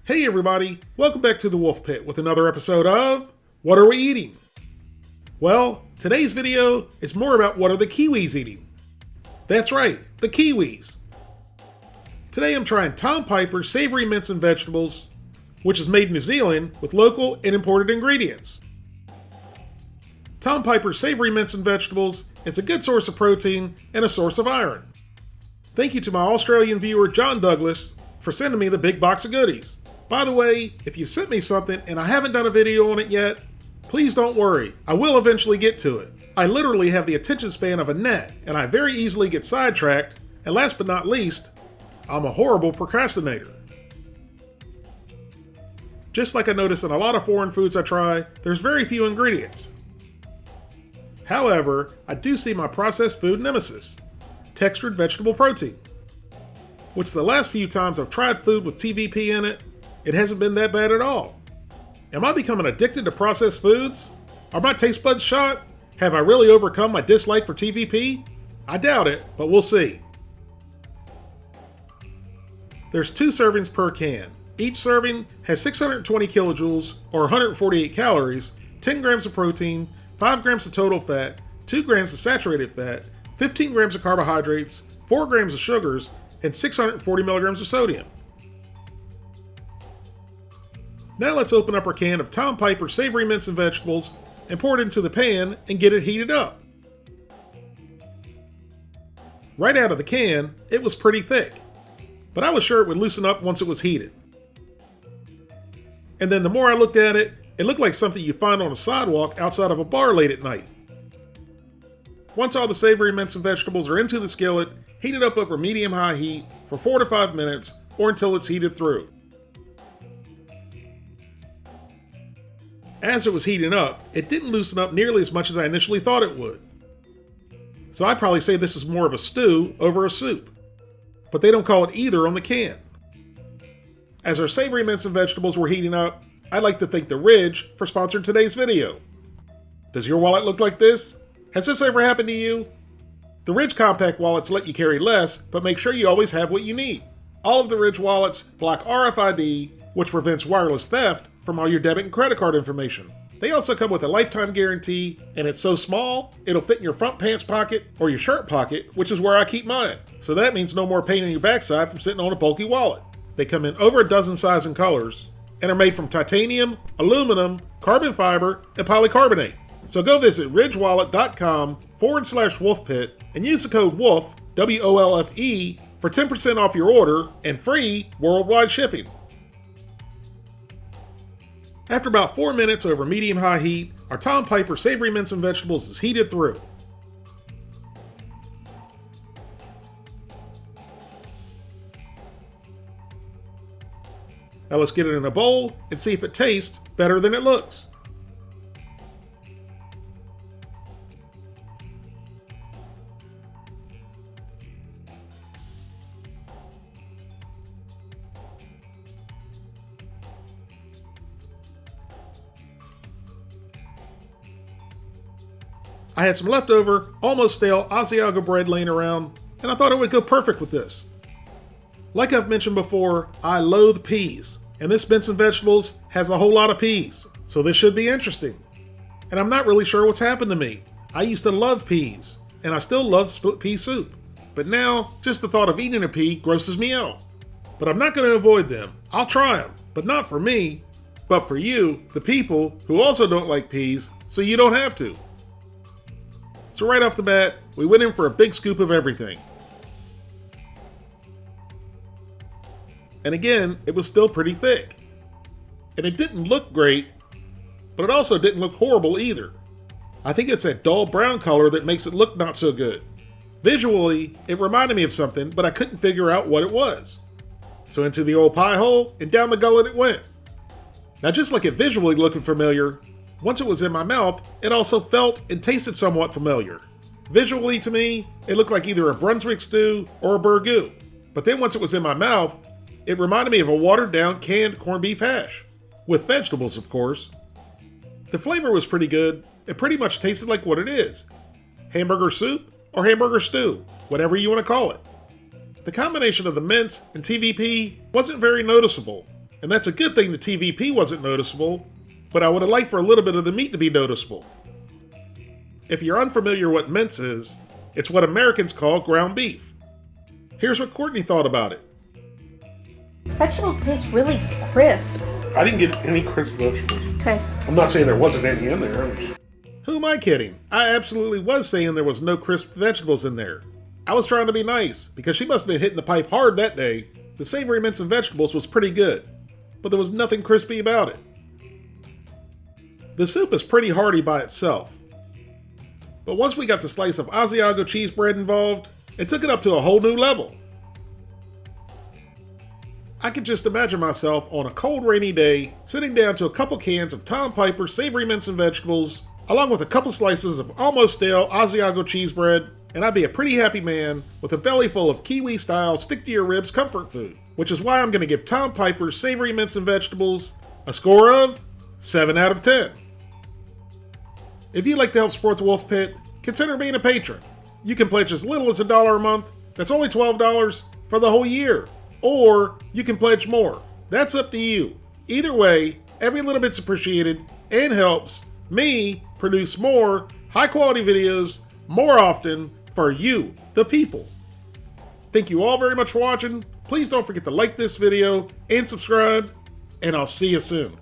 Hey everybody, welcome back to the Wolfe Pit with another episode of What Are We Eating? Well, today's video is more about what are the Kiwis eating. That's right, the Kiwis. Today I'm trying Tom Piper's Savory Mince and Vegetables, which is made in New Zealand with local and imported ingredients. Tom Piper's Savory Mince and Vegetables is a good source of protein and a source of iron. Thank you to my Australian viewer John Douglas for sending me the big box of goodies. By the way, if you sent me something and I haven't done a video on it yet, please don't worry, I will eventually get to it. I literally have the attention span of a gnat, and I very easily get sidetracked, and last but not least, I'm a horrible procrastinator. Just like I notice in a lot of foreign foods I try, there's very few ingredients. However, I do see my processed food nemesis, textured vegetable protein, which the last few times I've tried food with TVP in it, it hasn't been that bad at all. Am I becoming addicted to processed foods? Are my taste buds shot? Have I really overcome my dislike for TVP? I doubt it, but we'll see. There's 2 servings per can. Each serving has 620 kilojoules or 148 calories, 10 grams of protein, 5 grams of total fat, 2 grams of saturated fat, 15 grams of carbohydrates, 4 grams of sugars, and 640 milligrams of sodium. Now let's open up our can of Tom Piper's Savory Mince and Vegetables and pour it into the pan and get it heated up. Right out of the can, it was pretty thick, but I was sure it would loosen up once it was heated. And then the more I looked at it, it looked like something you find on a sidewalk outside of a bar late at night. Once all the savory mince and vegetables are into the skillet, heat it up over medium-high heat for 4 to 5 minutes or until it's heated through. As it was heating up, it didn't loosen up nearly as much as I initially thought it would. So I'd probably say this is more of a stew over a soup. But they don't call it either on the can. As our savory mince and vegetables were heating up, I'd like to thank the Ridge for sponsoring today's video. Does your wallet look like this? Has this ever happened to you? The Ridge compact wallets let you carry less, but make sure you always have what you need. All of the Ridge wallets block RFID, which prevents wireless theft from all your debit and credit card information. They also come with a lifetime guarantee, and it's so small, it'll fit in your front pants pocket or your shirt pocket, which is where I keep mine. So that means no more pain in your backside from sitting on a bulky wallet. They come in over a dozen sizes and colors, and are made from titanium, aluminum, carbon fiber, and polycarbonate. So go visit ridgewallet.com/wolfpit and use the code WOLFE, WOLFE, for 10% off your order and free worldwide shipping. After about 4 minutes over medium-high heat, our Tom Piper Savory Mince and Vegetables is heated through. Now let's get it in a bowl and see if it tastes better than it looks. I had some leftover, almost stale Asiago bread laying around, and I thought it would go perfect with this. Like I've mentioned before, I loathe peas, and this mince and vegetables has a whole lot of peas, so this should be interesting. And I'm not really sure what's happened to me. I used to love peas, and I still love split pea soup, but now just the thought of eating a pea grosses me out. But I'm not going to avoid them. I'll try them, but not for me, but for you, the people who also don't like peas, so you don't have to. So right off the bat, we went in for a big scoop of everything. And again, it was still pretty thick. And it didn't look great, but it also didn't look horrible either. I think it's that dull brown color that makes it look not so good. Visually, it reminded me of something, but I couldn't figure out what it was. So into the old pie hole, and down the gullet it went. Now just like it visually looking familiar, once it was in my mouth, it also felt and tasted somewhat familiar. Visually to me, it looked like either a Brunswick stew or a burgoo. But then once it was in my mouth, it reminded me of a watered down canned corned beef hash. With vegetables, of course. The flavor was pretty good. It pretty much tasted like what it is. Hamburger soup or hamburger stew, whatever you want to call it. The combination of the mince and TVP wasn't very noticeable. And that's a good thing the TVP wasn't noticeable, but I would have liked for a little bit of the meat to be noticeable. If you're unfamiliar what mince is, it's what Americans call ground beef. Here's what Courtney thought about it. Vegetables taste really crisp. I didn't get any crisp vegetables. Okay. I'm not saying there wasn't any in there. Who am I kidding? I absolutely was saying there was no crisp vegetables in there. I was trying to be nice, because she must have been hitting the pipe hard that day. The savory mince and vegetables was pretty good, but there was nothing crispy about it. The soup is pretty hearty by itself, but once we got the slice of Asiago cheese bread involved, it took it up to a whole new level. I could just imagine myself on a cold rainy day, sitting down to a couple cans of Tom Piper's savory mince and vegetables, along with a couple slices of almost stale Asiago cheese bread, and I'd be a pretty happy man with a belly full of Kiwi-style stick-to-your-ribs comfort food, which is why I'm going to give Tom Piper's savory mince and vegetables a score of 7 out of 10. If you'd like to help support the Wolfe Pit, consider being a patron. You can pledge as little as $1 a month. That's only $12 for the whole year. Or you can pledge more. That's up to you. Either way, every little bit's appreciated and helps me produce more high-quality videos more often for you, the people. Thank you all very much for watching. Please don't forget to like this video and subscribe, and I'll see you soon.